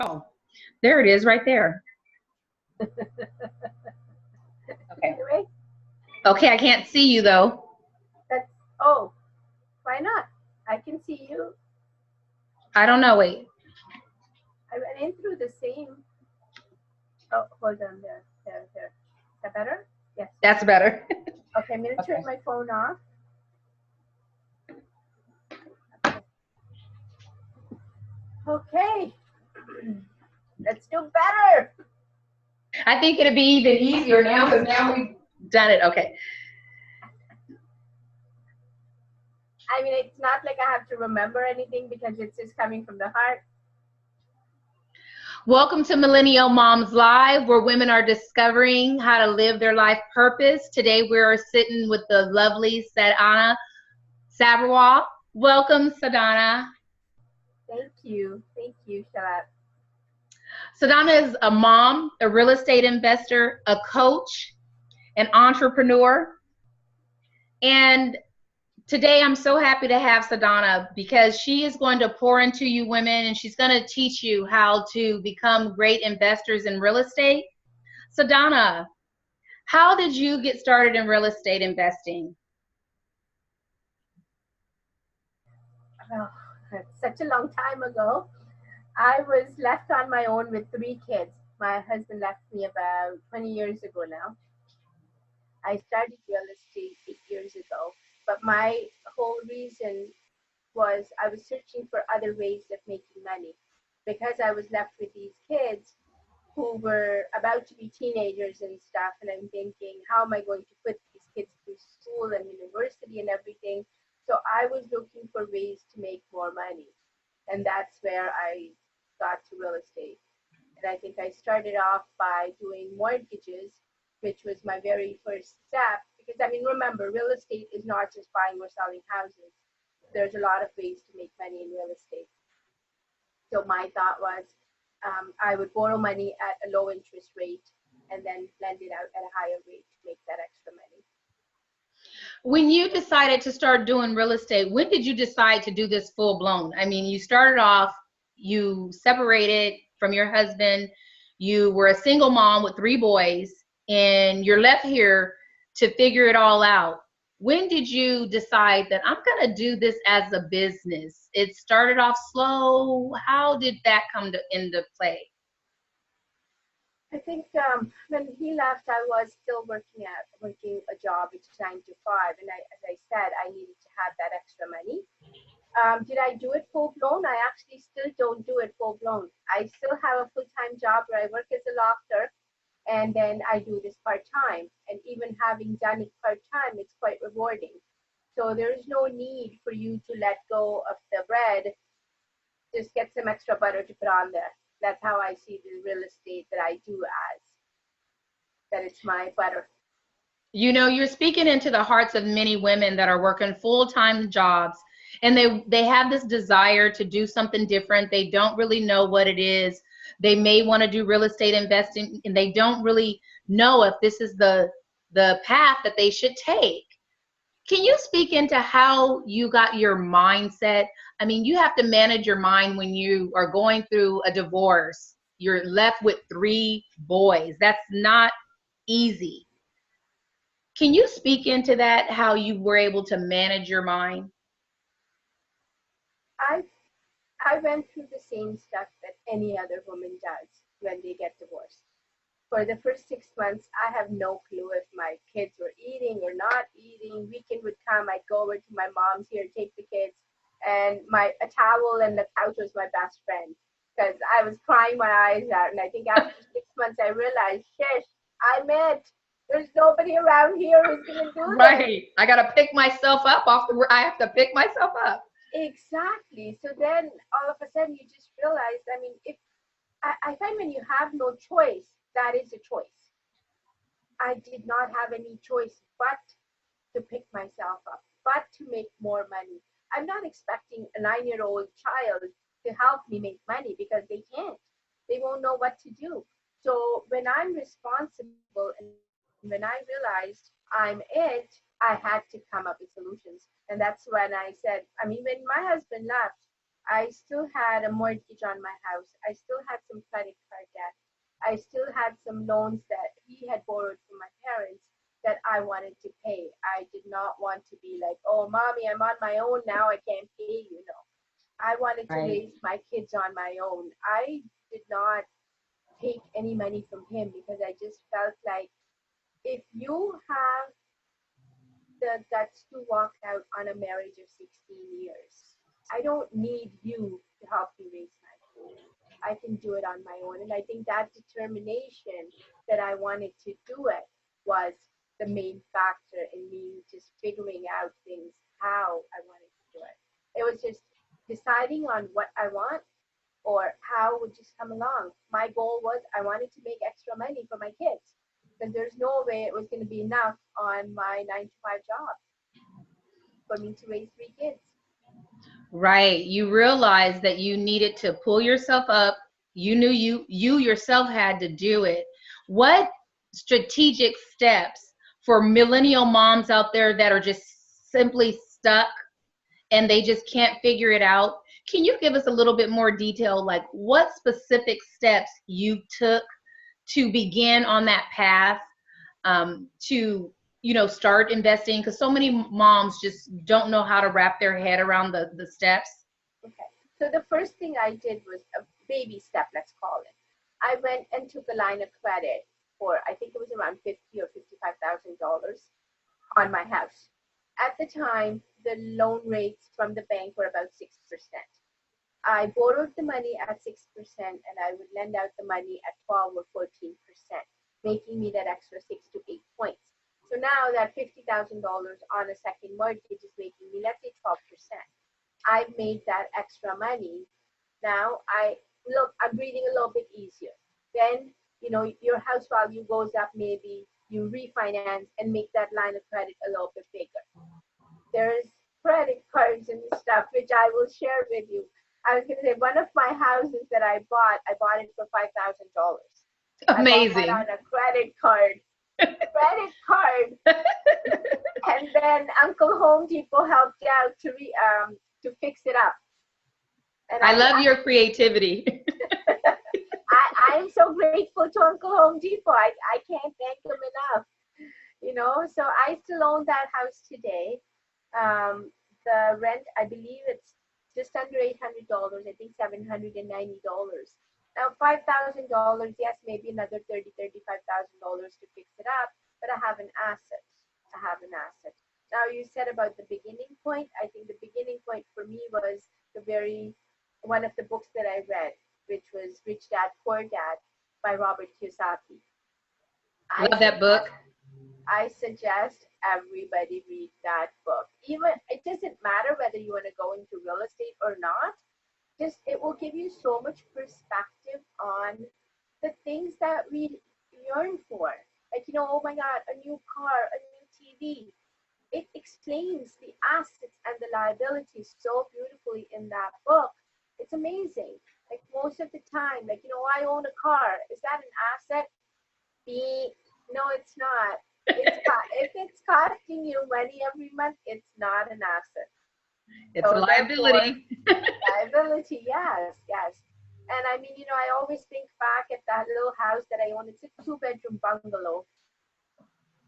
Oh, there it is right there. Okay. Anyway, Okay, I can't see you though. oh, why not? I can see you. I don't know. Wait. I went in through the same. Oh, hold on there. Is that better? Yes. That's better. Okay, I'm going to turn my phone off. Okay. Let's do better. I think it'll be even easier now because now we've done it. Okay. I mean, it's not like I have to remember anything because it's just coming from the heart. Welcome to Millennial Moms Live, where women are discovering how to live their life purpose. Today we're sitting with the lovely Sadhana Sabharwal. Welcome, Sadhana. Thank you. Thank you, Shalat. Sadhana is a mom, a real estate investor, a coach, an entrepreneur. And today I'm so happy to have Sadhana because she is going to pour into you women and she's going to teach you how to become great investors in real estate. Sadhana, how did you get started in real estate investing? Oh, such a long time ago. I was left on my own with 3 kids. My husband left me about 20 years ago now. I started real estate 8 years ago, but my whole reason was I was searching for other ways of making money because I was left with these kids who were about to be teenagers and stuff, and I'm thinking, how am I going to put these kids through school and university and everything? So I was looking for ways to make more money, and that's where I got to real estate. And I think I started off by doing mortgages, which was my very first step. Because I mean, remember, real estate is not just buying or selling houses. There's a lot of ways to make money in real estate. So my thought was I would borrow money at a low interest rate and then lend it out at a higher rate to make that extra money. When you decided to start doing real estate, when did you decide to do this full blown? I mean, you started off, you separated from your husband, you were a single mom with 3 boys, and you're left here to figure it all out. When did you decide that I'm going to do this as a business? It started off slow. How did that come into play? I think when he left, I was still working a job, which is 9 to 5, and as I said, I needed to have that extra money. Did I do it full blown? I actually still don't do it full blown. I still have a full-time job where I work as a law clerk, and then I do this part-time. And even having done it part-time, it's quite rewarding. So there is no need for you to let go of the bread. Just get some extra butter to put on there. That's how I see the real estate that I do as, that it's my butter. You know, you're speaking into the hearts of many women that are working full-time jobs, and they have this desire to do something different. They don't really know what it is. They may want to do real estate investing, and they don't really know if this is the path that they should take. Can you speak into how you got your mindset? I mean, you have to manage your mind when you are going through a divorce. You're left with 3 boys. That's not easy. Can you speak into that, how you were able to manage your mind? I went through the same stuff that any other woman does when they get divorced. For the first 6 months, I have no clue if my kids were eating or not eating. Weekend would come, I'd go over to my mom's here, take the kids, and a towel and the couch was my best friend because I was crying my eyes out. And I think after 6 months, I realized, shish, I'm it. There's nobody around here who's gonna do this. Right. I gotta pick myself up I have to pick myself up. Exactly. So then all of a sudden you just realize, I mean, if I find when you have no choice, that is a choice. I did not have any choice but to pick myself up, but to make more money. I'm not expecting a 9-year-old child to help me make money because they can't. They won't know what to do. So when I'm responsible and when I realized I'm it, I had to come up with solutions. And that's when I said, I mean, when my husband left, I still had a mortgage on my house. I still had some credit card debt. I still had some loans that he had borrowed from my parents that I wanted to pay. I did not want to be like, oh, mommy, I'm on my own now. I can't pay you. No, I wanted to Right. raise my kids on my own. I did not take any money from him because I just felt like if you have the guts to walk out on a marriage of 16 years, I don't need you to help me raise my kids. I can do it on my own. And I think that determination that I wanted to do it was the main factor in me just figuring out things, how I wanted to do it. It was just deciding on what I want or how would just come along. My goal was I wanted to make extra money for my kids because there's no way it was going to be enough on my 9 to 5 job for me to raise 3 kids. Right. You realized that you needed to pull yourself up. You knew you yourself had to do it. What strategic steps for millennial moms out there that are just simply stuck and they just can't figure it out? Can you give us a little bit more detail, like what specific steps you took to begin on that path, to start investing? Because so many moms just don't know how to wrap their head around the steps. Okay. So the first thing I did was a baby step, let's call it. I went and took a line of credit for, I think it was around $50,000 or $55,000 on my house. At the time, the loan rates from the bank were about 6%. I borrowed the money at 6% and I would lend out the money at 12 or 14%, making me that extra 6 to 8 points. So now that $50,000 on a second mortgage is making me, let's say 12%. I've made that extra money. Now I'm breathing a little bit easier. Then, your house value goes up, maybe you refinance and make that line of credit a little bit bigger. There's credit cards and stuff, which I will share with you. I was going to say, one of my houses that I bought it for $5,000. Amazing. I bought that on a credit card. And then Uncle Home Depot helped out to fix it up. And I love your creativity. I am so grateful to Uncle Home Depot. I can't thank them enough. So I still own that house today. The rent, I believe it's just under $800. I think $790. Now $5,000, yes, maybe another $35,000 to fix it up, but I have an asset. Now you said about the beginning point. I think the beginning point for me was one of the books that I read, which was Rich Dad Poor Dad by Robert Kiyosaki. Love that book. I suggest everybody read that book. Even it doesn't matter whether you want to go into real estate or not. Just it will give you so much perspective on the things that we yearn for. Like, oh my God, a new car, a new TV. It explains the assets and the liabilities so beautifully in that book. It's amazing. Like most of the time, I own a car. Is that an asset? No, it's not. If it's costing you money every month, it's not an asset. It's a liability. Liability, yes. And I mean, I always think back at that little house that I owned. It's a 2-bedroom bungalow.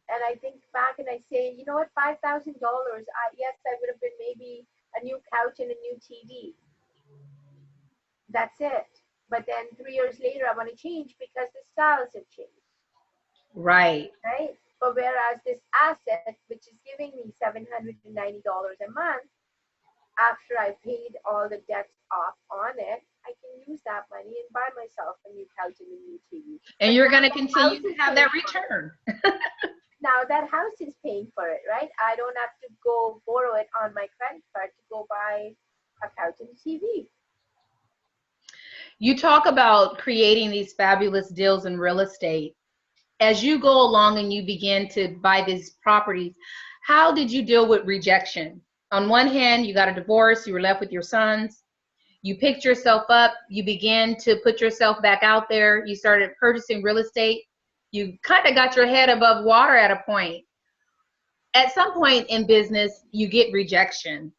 And I think back and I say, you know what, $5,000, yes, I would have been maybe a new couch and a new TV. That's it. But then 3 years later, I want to change because the styles have changed. Right. But whereas this asset, which is giving me $790 a month, after I paid all the debts off on it, I can use that money and buy myself a new couch and a new TV. And you're going to continue to have that return. Now that house is paying for it, right? I don't have to go borrow it on my credit card to go buy a couch and a TV. You talk about creating these fabulous deals in real estate. As you go along and you begin to buy these properties, how did you deal with rejection? On one hand, you got a divorce, you were left with your sons. You picked yourself up, you began to put yourself back out there, you started purchasing real estate. You kind of got your head above water at a point. At some point in business, you get rejection.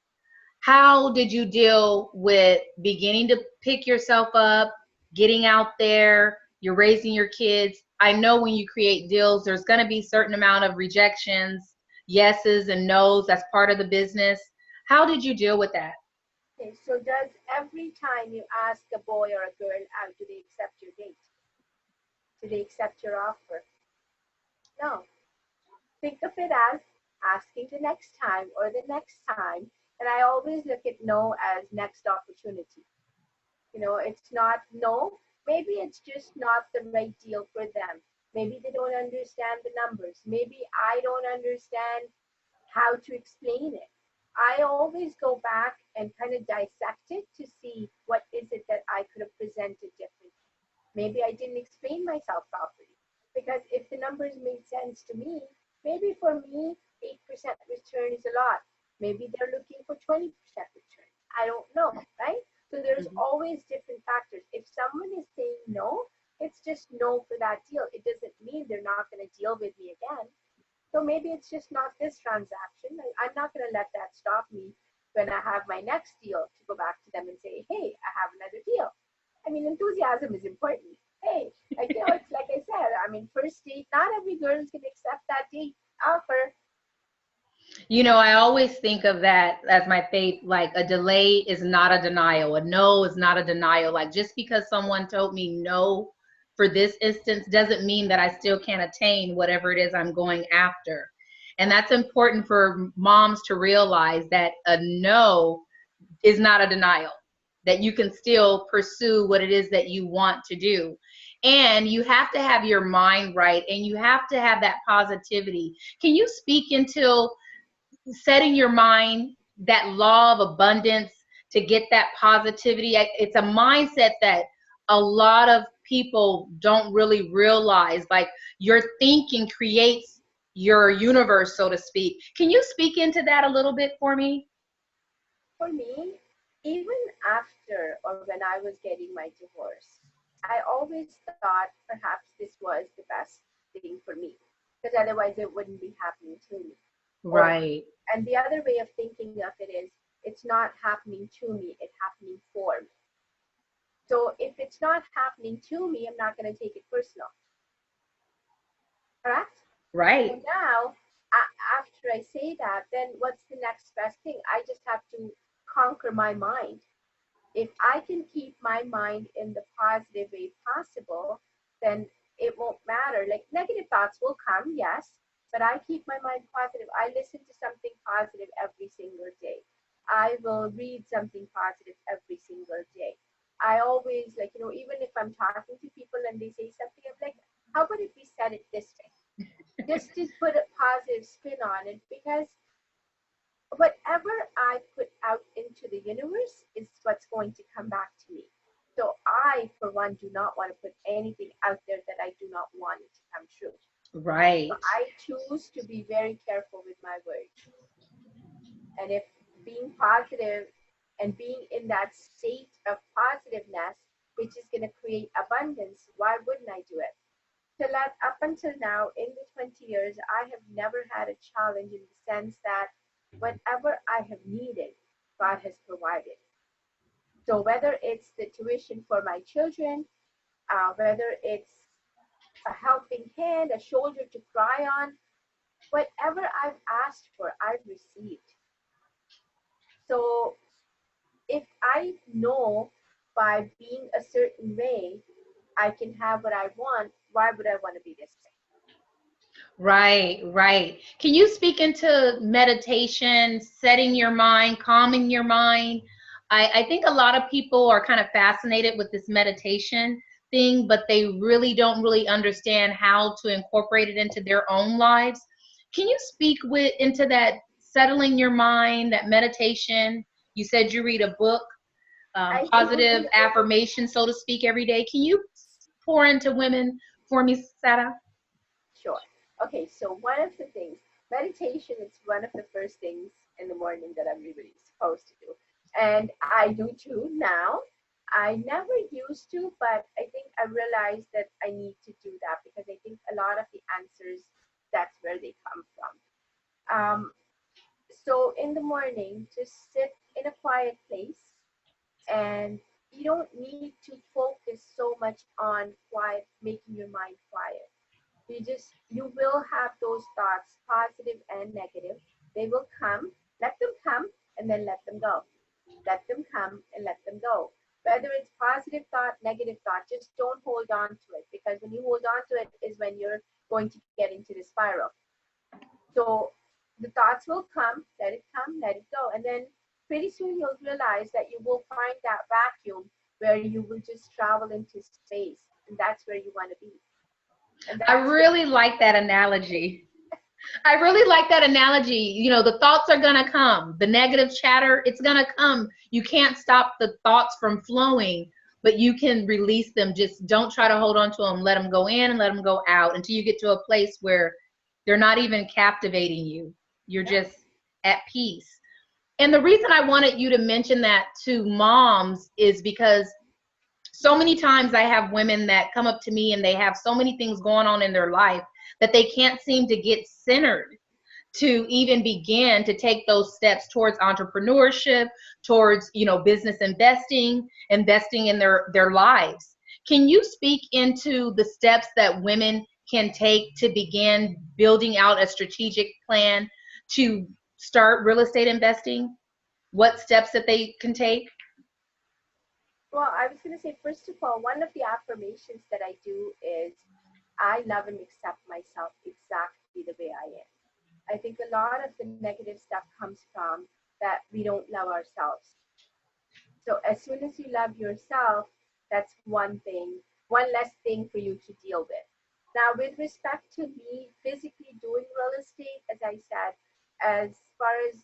How did you deal with beginning to pick yourself up, getting out there, you're raising your kids? I know when you create deals, there's going to be certain amount of rejections, yeses and nos. That's part of the business. How did you deal with that? Okay, so does every time you ask a boy or a girl out, do they accept your date? Do they accept your offer? No. Think of it as asking the next time or the next time. And I always look at no as next opportunity. You know, it's not no. Maybe it's just not the right deal for them. Maybe they don't understand the numbers. Maybe I don't understand how to explain it. I always go back and kind of dissect it to see what is it that I could have presented differently. Maybe I didn't explain myself properly. Because if the numbers made sense to me, maybe for me, 8% return is a lot. Maybe they're looking for 20% return. I don't know, right? So there's Mhm. always different factors. If someone is saying no, it's just no for that deal. It doesn't mean they're not going to deal with me again. So maybe it's just not this transaction. I'm not going to let that stop me when I have my next deal to go back to them and say, hey, I have another deal. I mean, enthusiasm is important. Hey, like, you know, it's like I said, I mean, first date, not every girl is going to accept that date offer. I always think of that as my faith, like a delay is not a denial. A no is not a denial. Like just because someone told me no for this instance doesn't mean that I still can't attain whatever it is I'm going after. And that's important for moms to realize that a no is not a denial, that you can still pursue what it is that you want to do. And you have to have your mind right and you have to have that positivity. Can you speak into setting your mind, that law of abundance, to get that positivity? It's a mindset that a lot of people don't really realize. Like your thinking creates your universe, so to speak. Can you speak into that a little bit for me? For me, even after or when I was getting my divorce, I always thought perhaps this was the best thing for me because otherwise it wouldn't be happening to me. Or Right. and the other way of thinking of it is it's not happening to me, it's happening for me. So if it's not happening to me, I'm not going to take it personal. Correct? So Right. now, after I say that, then what's the next best thing? I just have to conquer my mind. If I can keep my mind in the positive way possible, then it won't matter. Like negative thoughts will come, yes, but I keep my mind positive. I listen to something positive every single day. I will read something positive every single day. I always, like, even if I'm talking to people and they say something, I'm like, how about if we said it this way? Just to put a positive spin on it, because whatever I put out into the universe is what's going to come back to me. So I, for one, do not want to put anything out there that I do not want it to come true. So Right. I choose to be very careful with my words. And if being positive and being in that state of positiveness, which is going to create abundance, why wouldn't I do it? So that up until now, in the 20 years, I have never had a challenge in the sense that whatever I have needed, God has provided. So whether it's the tuition for my children, whether it's a helping hand, a shoulder to cry on, whatever I've asked for, I've received. So if I know by being a certain way, I can have what I want, why would I want to be this way? Right, right. Can you speak into meditation, setting your mind, calming your mind? I think a lot of people are kind of fascinated with this meditation thing, but they really don't really understand how to incorporate it into their own lives. Can you speak into that settling your mind, that meditation? You said you read a book, I do. positive affirmation, so to speak, every day. Can you pour into women for me, Sarah? Sure. Okay, so one of the things, meditation is one of the first things in the morning that everybody's supposed to do. And I do too now. I never used to, but I think I realized that I need to do that because I think a lot of the answers, that's where they come from. So in the morning, just sit in in a quiet place, and you don't need to focus so much on quiet, making your mind quiet. You will have those thoughts, positive and negative. They will come, let them come, and then let them go. Let them come and let them go. Whether it's positive thought, negative thought, just don't hold on to it, because when you hold on to it is when you're going to get into the spiral. So the thoughts will come, let it go. And then pretty soon you'll realize that you will find that vacuum where you will just travel into space. And that's where you want to be. And I really like that analogy. I really like that analogy. You know, the thoughts are going to come. The negative chatter, it's going to come. You can't stop the thoughts from flowing, but you can release them. Just don't try to hold on to them. Let them go in and let them go out until you get to a place where they're not even captivating you. You're just at peace. And the reason I wanted you to mention that to moms is because so many times I have women that come up to me and they have so many things going on in their life that they can't seem to get centered to even begin to take those steps towards entrepreneurship, towards, you know, business investing in their lives. Can you speak into the steps that women can take to begin building out a strategic plan to start real estate investing? What steps that they can take? Well, I was going to say, first of all, one of the affirmations that I do is I love and accept myself exactly the way I am. I think a lot of the negative stuff comes from that we don't love ourselves. So as soon as you love yourself, that's one thing, one less thing for you to deal with. Now, with respect to me physically doing real estate, as I said, as far as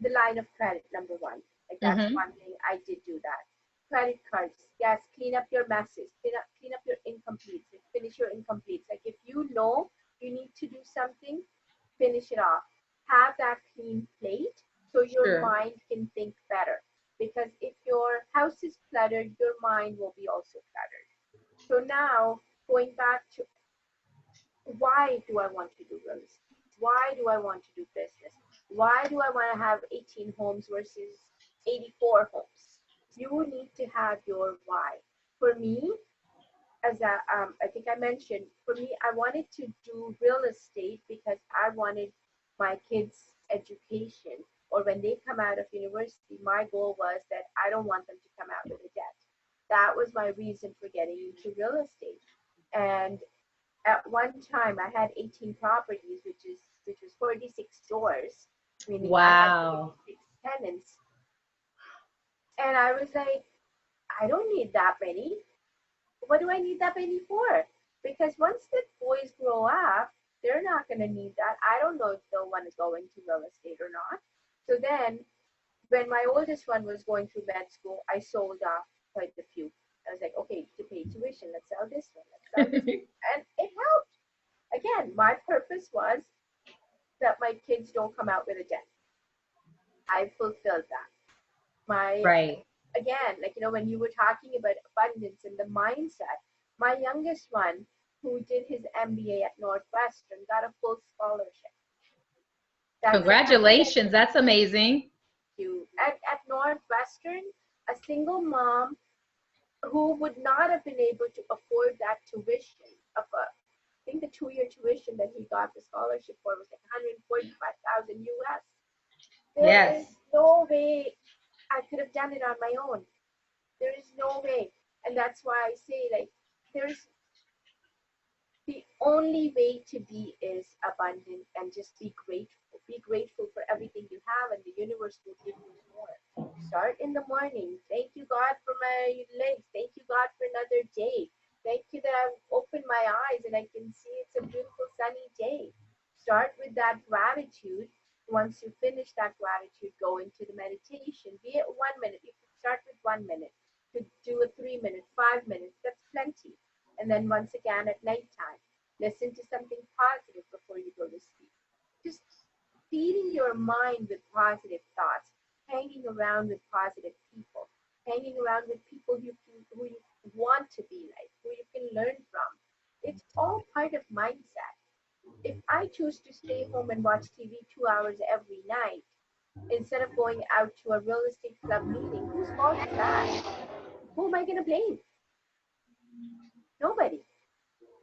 the line of credit, number one, like that's one thing, I did do that. Credit cards, yes, clean up your messes, clean up your incompletes, like finish your incompletes. Like if you know you need to do something, finish it off. Have that clean plate so your mind can think better. Because if your house is cluttered, your mind will be also cluttered. So now, going back to why do I want to do real estate? Why do I want to do business? Why do I want to have 18 homes versus 84 homes? You need to have your why. For me, I think I mentioned, for me, I wanted to do real estate because I wanted my kids' education, or when they come out of university, my goal was that I don't want them to come out with a debt. That was my reason for getting into real estate. And at one time, I had 18 properties, which was 46 stores, meaning I had 46 tenants. And I was like, I don't need that many. What do I need that many for? Because once the boys grow up, they're not going to need that. I don't know if they'll want to go into real estate or not. So then, when my oldest one was going through med school, I sold off quite a few. I was like, okay, to pay tuition, let's sell this one, let's sell this one. And it helped. Again, my purpose was that my kids don't come out with a debt. I fulfilled that. Again, like, you know, when you were talking about abundance and the mindset, my youngest one, who did his MBA at Northwestern, got a full scholarship. Congratulations, that's amazing. At Northwestern, a single mom who would not have been able to afford that tuition I think the 2-year tuition that he got the scholarship for was like 145,000 US. There is no way I could have done it on my own. There is no way. And that's why I say, like, there's the only way to be is abundant and just be grateful. Be grateful for everything you have, and the universe will give you more. Start in the morning. Thank you, God, for my legs. Thank you, God, for another day. Thank you that I've opened my eyes and I can see it's a beautiful sunny day. Start with that gratitude. Once you finish that gratitude, go into the meditation. Be it 1 minute. You can start with 1 minute. To do a 3 minute, 5 minutes, that's plenty. And then once again at nighttime, listen to something positive before you go to sleep. Just feeding your mind with positive thoughts, hanging around with positive people, hanging around with people who you want to be like, who you can learn from. It's all part of mindset. If I choose to stay home and watch TV 2 hours every night, instead of going out to a real estate club meeting. Whose fault is that? Who am I going to blame? Nobody.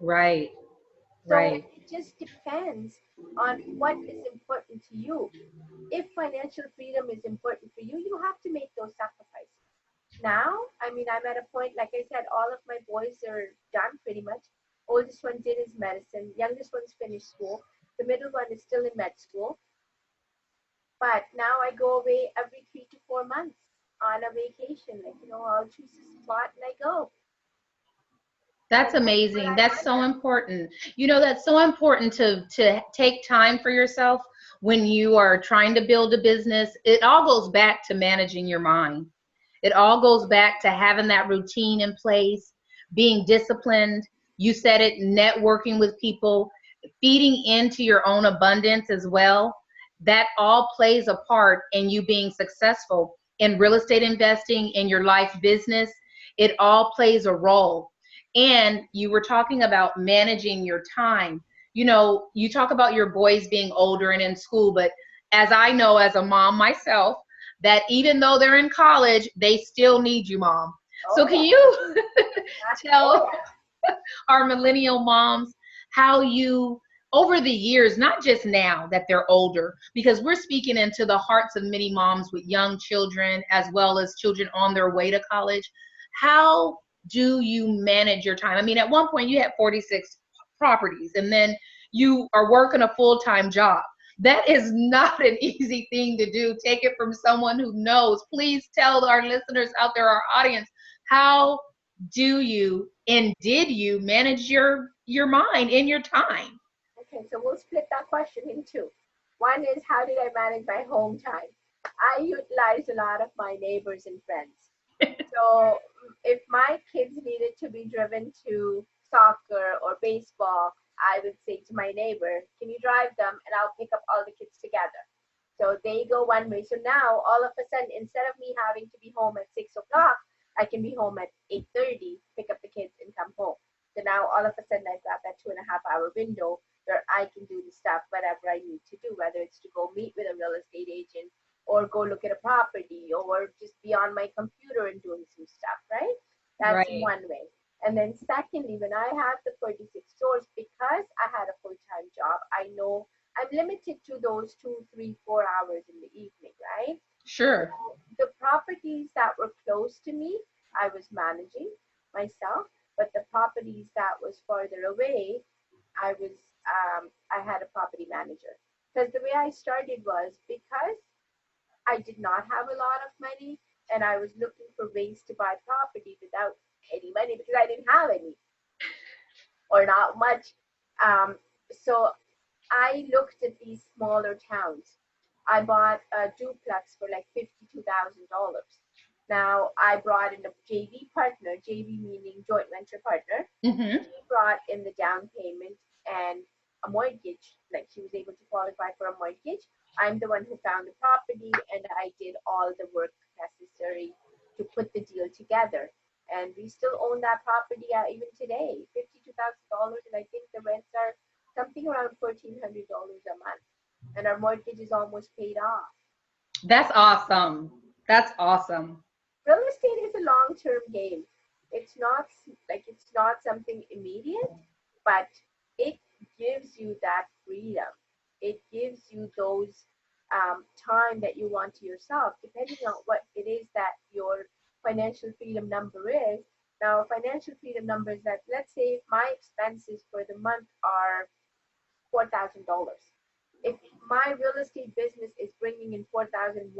Right. So Right. it just depends on what is important to you. If financial freedom is important for you, you have to make those sacrifices. Now, I mean, I'm at a point, like I said, all of my boys are done pretty much. Oldest one did his medicine, youngest one's finished school, the middle one is still in med school. But now I go away every 3 to 4 months on a vacation. Like, I'll choose a spot and I go. That's And that's what amazing. I That's want so now. important. That's so important to take time for yourself when you are trying to build a business. It all goes back to managing your mind. It all goes back to having that routine in place, being disciplined. You said it, networking with people, feeding into your own abundance as well. That all plays a part in you being successful in real estate investing, in your life business. It all plays a role. And you were talking about managing your time. You talk about your boys being older and in school, but as I know as a mom myself, that even though they're in college, they still need you, mom. Oh So can yeah. you Oh tell yeah. our millennial moms how you, over the years, not just now that they're older, because we're speaking into the hearts of many moms with young children as well as children on their way to college. How do you manage your time? I mean, at one point you had 46 properties and then you are working a full-time job. That is not an easy thing to do. Take it from someone who knows. Please tell our listeners out there, our audience, how do you and did you manage your mind and your time? Okay, so we'll split that question in two. One is, how did I manage my home time? I utilized a lot of my neighbors and friends. So if my kids needed to be driven to soccer or baseball, I would say to my neighbor, can you drive them and I'll pick up all the kids together. So they go one way. So now all of a sudden, instead of me having to be home at 6 o'clock, I can be home at 8:30, pick up the kids and come home. So now all of a sudden I've got that 2.5 hour window where I can do the stuff, whatever I need to do, whether it's to go meet with a real estate agent or go look at a property or just be on my computer and doing some stuff, right? That's Right. one way. And then secondly, when I had the 36 stores, because I had a full-time job, I know I'm limited to those 2, 3, 4 hours in the evening, right? So Sure. the properties that were close to me, I was managing myself, but the properties that was further away, I had a property manager. Because the way I started was because I did not have a lot of money and I was looking for ways to buy property without any money because I didn't have any or not much. So I looked at these smaller towns. I bought a duplex for like $52,000. Now I brought in a JV partner, JV meaning joint venture partner. Hmm. She brought in the down payment and a mortgage, like she was able to qualify for a mortgage. I'm the one who found the property and I did all the work necessary to put the deal together. And we still own that property even today, $52,000. And I think the rents are something around $1,400 a month. And our mortgage is almost paid off. That's awesome. That's awesome. Real estate is a long term game. It's not it's not something immediate, but it gives you that freedom. It gives you those time that you want to yourself, depending on what it is that your financial freedom number is. Now, financial freedom number is that, let's say my expenses for the month are $4,000. If my real estate business is bringing in $4,100,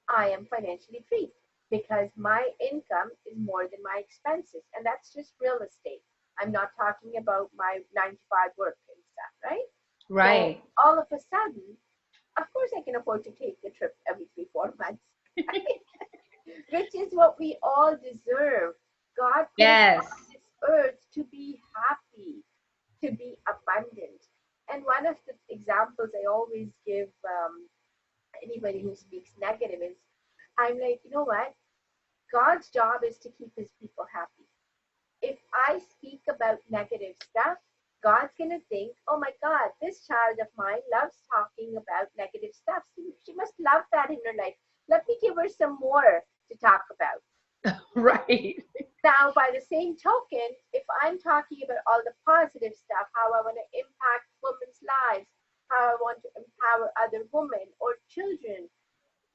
I am financially free because my income is more than my expenses. And that's just real estate. I'm not talking about my 9 to 5 work and stuff, right? So Right. all of a sudden, of course, I can afford to take the trip every 3, 4 months, right? Which is what we all deserve. God put us Yes. on this earth to be happy, to be abundant. And one of the examples I always give anybody who speaks negative is, I'm like, you know what? God's job is to keep his people happy. If I speak about negative stuff, God's going to think, oh my God, this child of mine loves talking about negative stuff. She must love that in her life. Let me give her some more to talk about. Right. Now, by the same token, if I'm talking about all the positive stuff, how I want to impact women's lives, how I want to empower other women or children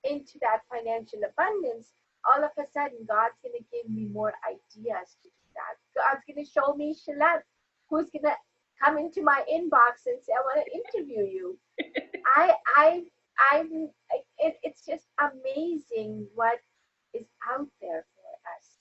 into that financial abundance, all of a sudden, God's going to give me more ideas to do that. God's going to show me Shalette, who's going to come into my inbox and say, I want to interview you. It's just amazing what is out there for us.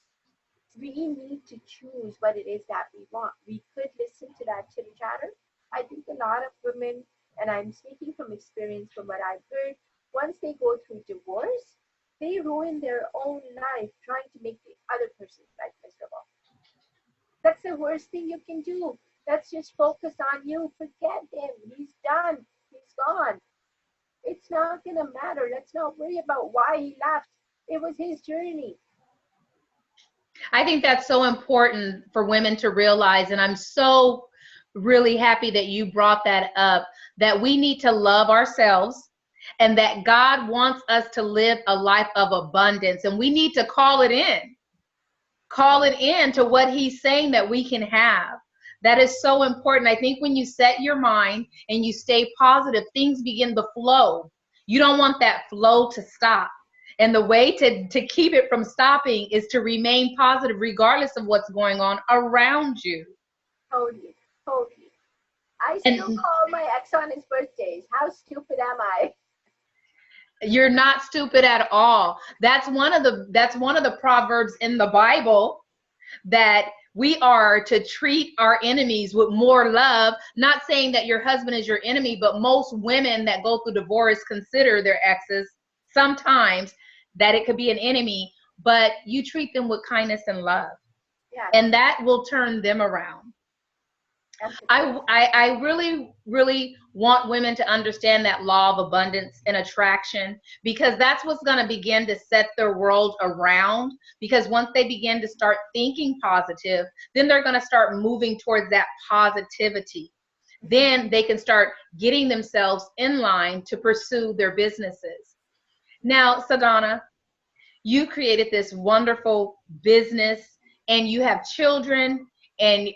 We need to choose what it is that we want. We could listen to that chitter chatter. I think a lot of women, and I'm speaking from experience from what I've heard, once they go through divorce, they ruin their own life trying to make the other person's life miserable. That's the worst thing you can do. Let's just focus on you. Forget him. He's done. He's gone. It's not going to matter. Let's not worry about why he left. It was his journey. I think that's so important for women to realize, and I'm so really happy that you brought that up, that we need to love ourselves and that God wants us to live a life of abundance, and we need to call it in to what he's saying that we can have. That is so important. I think when you set your mind and you stay positive, things begin to flow. You don't want that flow to stop. And the way to keep it from stopping is to remain positive regardless of what's going on around you. Totally. I And still call my ex on his birthdays. How stupid am I? you're not stupid at all. That's one of the proverbs in the Bible, that we are to treat our enemies with more love. Not saying that your husband is your enemy, but most women that go through divorce consider their exes sometimes that it could be an enemy, but you treat them with kindness and love. Yeah. And that will turn them around. I really, really want women to understand that law of abundance and attraction, because that's what's going to begin to set their world around. Because once they begin to start thinking positive, then they're going to start moving towards that positivity. Then they can start getting themselves in line to pursue their businesses. Now, Sadhana, you created this wonderful business and you have children, and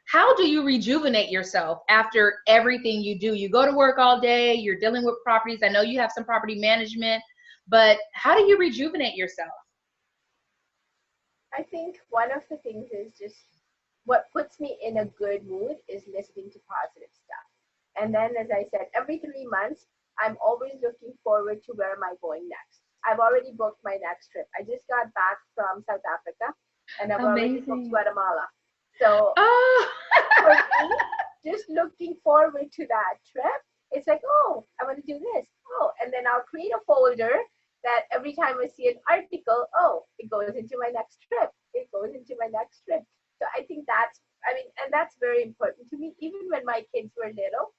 how do you rejuvenate yourself after everything you do? You go to work all day, you're dealing with properties. I know you have some property management, but how do you rejuvenate yourself? I think one of the things is just what puts me in a good mood is listening to positive stuff. And then, as I said, every 3 months, I'm always looking forward to where am I going next. I've already booked my next trip. I just got back from South Africa, and I've already booked Guatemala. So for me, just looking forward to that trip, it's like, oh, I want to do this. Oh, and then I'll create a folder that every time I see an article, oh, it goes into my next trip. It goes into my next trip. So I think and that's very important to me. Even when my kids were little,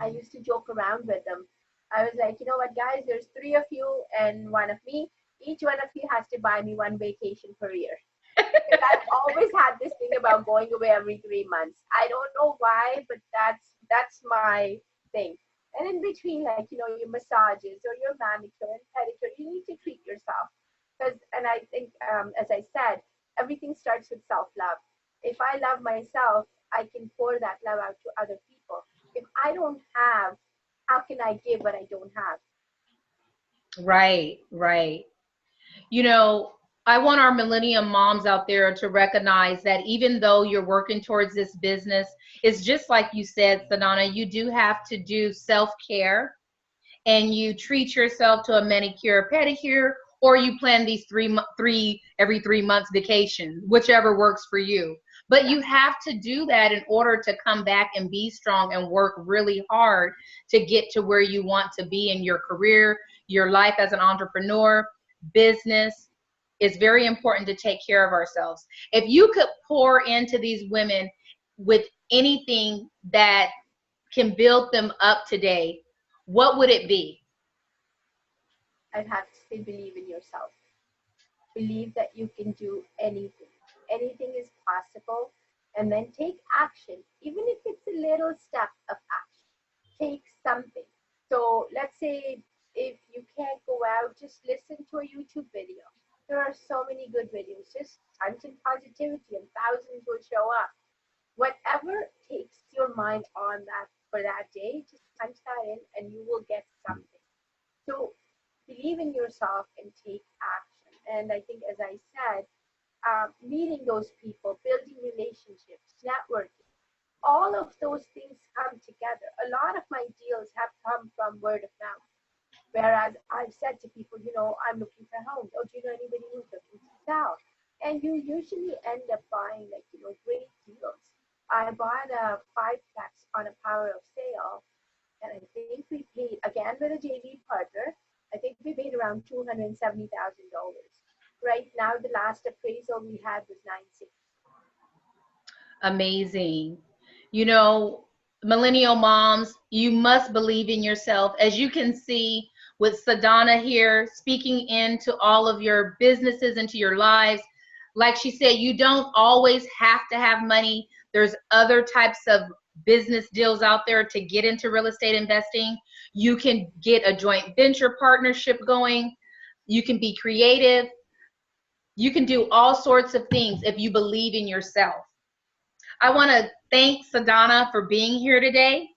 I used to joke around with them. I was like, you know what, guys, there's 3 of you and 1 of me. Each one of you has to buy me 1 vacation per year. Because I've always had this thing about going away every 3 months. I don't know why, but that's my thing. And in between, like, your massages or your manicure and pedicure, you need to treat yourself. And I think, as I said, everything starts with self-love. If I love myself, I can pour that love out to other people. If I don't have, how can I give what I don't have? Right. I want our millennium moms out there to recognize that even though you're working towards this business, it's just like you said, Sadhana, you do have to do self-care, and you treat yourself to a manicure, pedicure, or you plan these every 3 months vacation, whichever works for you. But you have to do that in order to come back and be strong and work really hard to get to where you want to be in your career, your life as an entrepreneur, business. It's very important to take care of ourselves. If you could pour into these women with anything that can build them up today, what would it be? I'd have to say, believe in yourself. Believe that you can do anything. Anything is possible. and then take action, even if it's a little step of action. Take something. So let's say if you can't go out, just listen to a YouTube video. There are so many good videos. Just punch in positivity and thousands will show up. Whatever takes your mind on that for that day, just punch that in and you will get something. So believe in yourself and take action. And I think, as I said, meeting those people, building relationships, networking, all of those things come together. A lot of my deals have come from word of mouth. Whereas I've said to people, I'm looking for homes. Oh, do you know anybody who's looking to sell? And you usually end up buying great deals. I bought a fiveplex on a power of sale, and I think we paid, again with a JV partner, I think we paid around $270,000. Right now, the last appraisal we had was 960. Amazing. Millennial moms, you must believe in yourself. As you can see with Sadhana here, speaking into all of your businesses, into your lives. Like she said, you don't always have to have money. There's other types of business deals out there to get into real estate investing. You can get a joint venture partnership going. You can be creative. You can do all sorts of things if you believe in yourself. I want to thank Sadhana for being here today.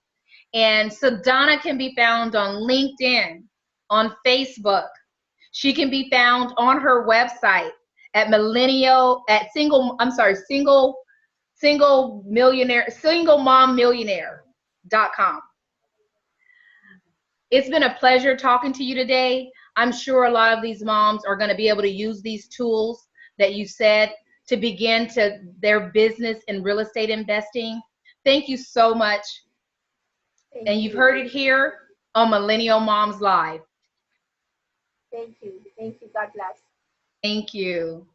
And Sadhana can be found on LinkedIn, on Facebook. She can be found on her website at singlemommillionaire.com. It's been a pleasure talking to you today. I'm sure a lot of these moms are going to be able to use these tools that you said to begin to their business in real estate investing. Thank you so much. And you've heard it here on Millennial Moms Live. Thank you. Thank you. God bless. Thank you.